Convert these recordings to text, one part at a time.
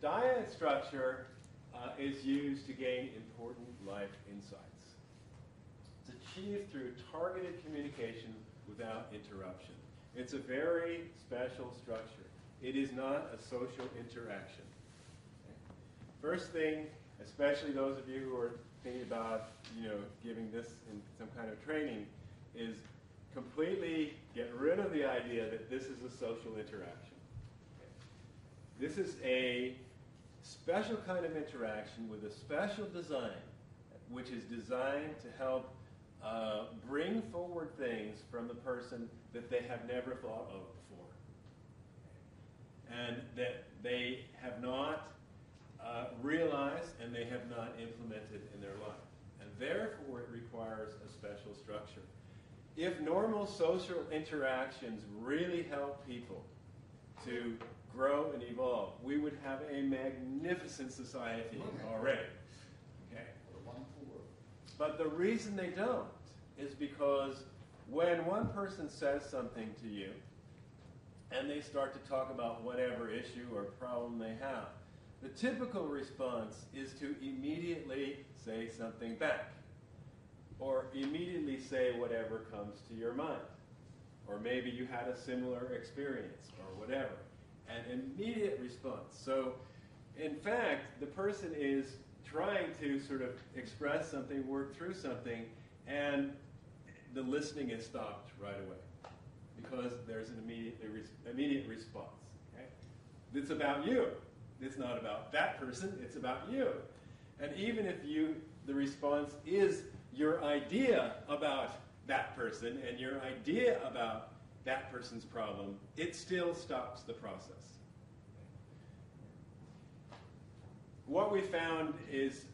dyad structure is used to gain important life insights. It's achieved through targeted communication without interruption. It's a very special structure. It is not a social interaction. First thing, especially those of you who are thinking about, giving this in some kind of training, is completely get rid of the idea that this is a social interaction. This is a special kind of interaction with a special design, which is designed to help bring forward things from the person that they have never thought of before, and that they have not realized and they have not implemented in their life. And therefore it requires a special structure. If normal social interactions really help people to grow and evolve, we would have a magnificent society already. Okay? But the reason they don't is because when one person says something to you and they start to talk about whatever issue or problem they have, the typical response is to immediately say something back, or immediately say whatever comes to your mind. Or maybe you had a similar experience, or whatever. An immediate response. So, in fact, the person is trying to sort of express something, work through something, and the listening is stopped right away because there's an immediate response. Okay? It's about you. It's not about that person. It's about you. And even if the response is your idea about that person and your idea about that person's problem, it still stops the process. What we found is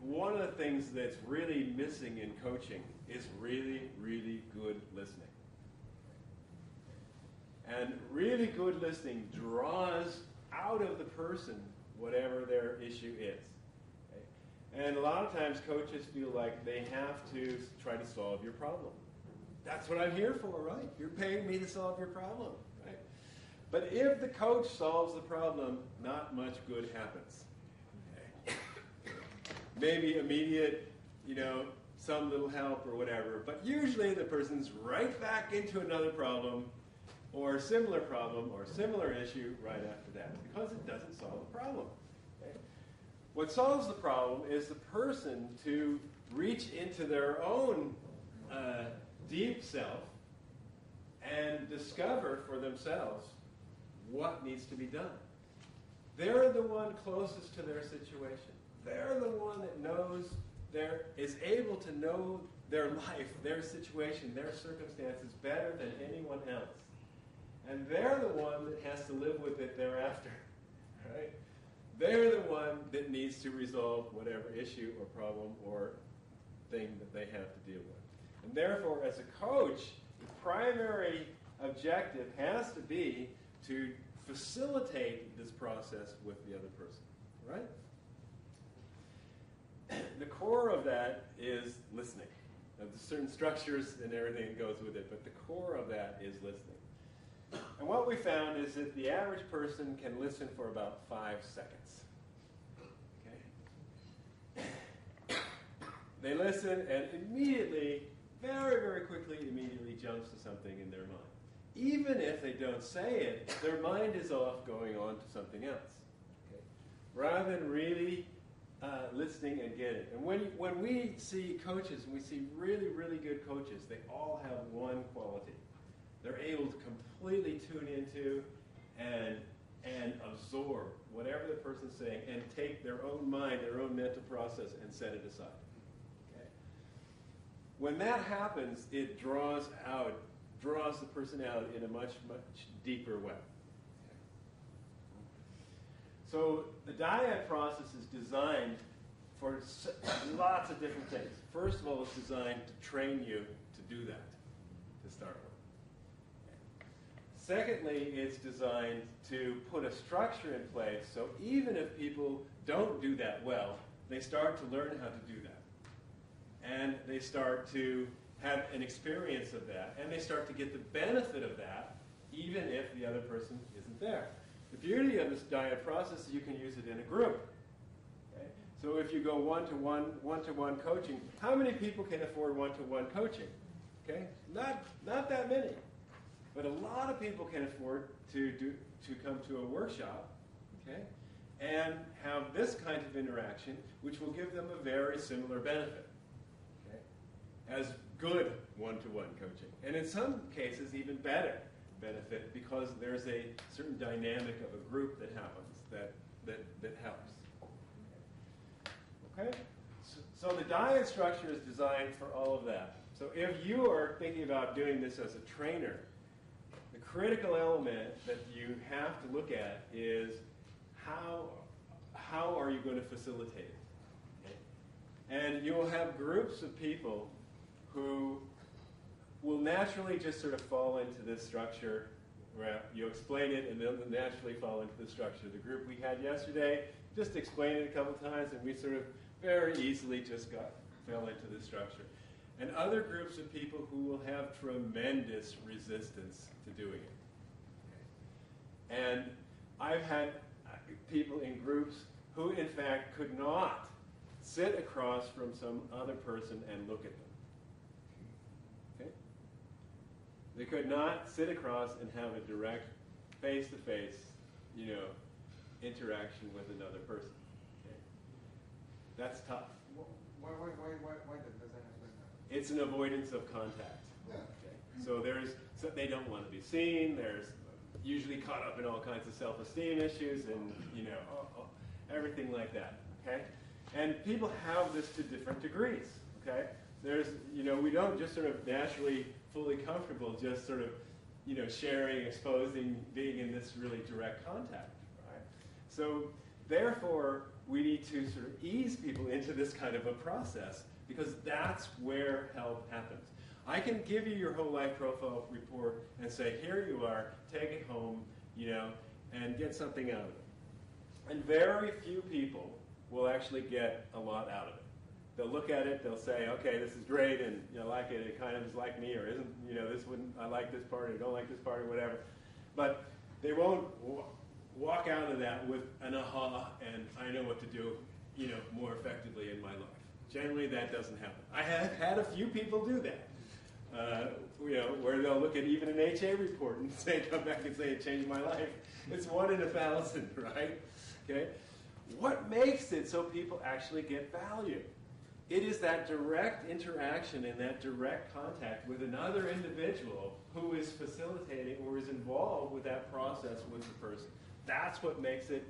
one of the things that's really missing in coaching is really, really good listening. And really good listening draws out of the person whatever their issue is. Okay? And a lot of times coaches feel like they have to try to solve your problem. That's what I'm here for, right? You're paying me to solve your problem, right? But if the coach solves the problem, not much good happens. Okay? Maybe immediate, some little help or whatever, but usually the person's right back into another problem or similar issue right after that, because it doesn't solve the problem. Okay? What solves the problem is the person to reach into their own deep self and discover for themselves what needs to be done. They're the one closest to their situation. They're the one that is able to know their life, their situation, their circumstances better than anyone else. And they're the one that has to live with it thereafter. Right? They're the one that needs to resolve whatever issue or problem or thing that they have to deal with. And therefore, as a coach, the primary objective has to be to facilitate this process with the other person. Right? The core of that is listening. Now, there's certain structures and everything that goes with it, but the core of that is listening. And what we found is that the average person can listen for about 5 seconds. Okay? They listen and immediately, very, very quickly, immediately jumps to something in their mind. Even if they don't say it, their mind is off going on to something else. Okay? Rather than really listening and getting. And when we see coaches, and we see really, really good coaches, they all have one quality. They're able to completely tune into and absorb whatever the person's saying and take their own mind, their own mental process, and set it aside. Okay? When that happens, it draws the person out in a much, much deeper way. Okay? So the dyad process is designed for lots of different things. First of all, it's designed to train you to do that, to start with. Secondly, it's designed to put a structure in place so even if people don't do that well, they start to learn how to do that. And they start to have an experience of that, and they start to get the benefit of that even if the other person isn't there. The beauty of this Dyad process is you can use it in a group. Okay? So if you go one-to-one coaching, how many people can afford one-to-one coaching? Okay? Not that many. But a lot of people can afford to come to a workshop, okay, and have this kind of interaction, which will give them a very similar benefit, okay, as good one-to-one coaching. And in some cases, even better benefit, because there's a certain dynamic of a group that happens that helps. Okay? So the Dyad structure is designed for all of that. So if you are thinking about doing this as a trainer, the critical element that you have to look at is how are you going to facilitate it? Okay? And you'll have groups of people who will naturally just sort of fall into this structure where you explain it and they'll naturally fall into the structure. The group we had yesterday just explained it a couple times and we sort of very easily just fell into the structure. And other groups of people who will have tremendous resistance to doing it. And I've had people in groups who, in fact, could not sit across from some other person and look at them. Okay? They could not sit across and have a direct, face-to-face, interaction with another person. Okay? That's tough. Why does that happen? It's an avoidance of contact. Yeah. Okay? So they don't want to be seen. There's usually caught up in all kinds of self-esteem issues and everything like that. Okay, and people have this to different degrees. Okay, there's we don't just sort of naturally fully comfortable just sort of sharing, exposing, being in this really direct contact. Right. So therefore, we need to sort of ease people into this kind of a process because that's where help happens. I can give you your whole life profile report and say, here you are, take it home, and get something out of it. And very few people will actually get a lot out of it. They'll look at it, they'll say, okay, this is great, and I like it, it kind of is like me, or isn't, this wouldn't, I like this part, or I don't like this part, or whatever. But they won't walk out of that with an aha, and I know what to do, more effectively in my life. Generally, that doesn't happen. I have had a few people do that. Where they'll look at even an HA report and come back and say it changed my life. It's 1 in 1,000, right? Okay. What makes it so people actually get value? It is that direct interaction and that direct contact with another individual who is facilitating or is involved with that process with the person. That's what makes it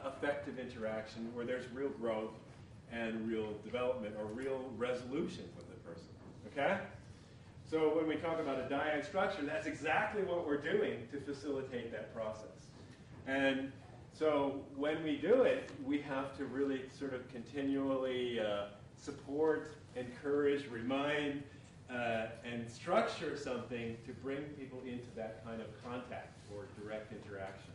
effective interaction where there's real growth and real development or real resolution with the person. Okay? So when we talk about a dyad structure, that's exactly what we're doing to facilitate that process. And so when we do it, we have to really sort of continually support, encourage, remind, and structure something to bring people into that kind of contact or direct interaction.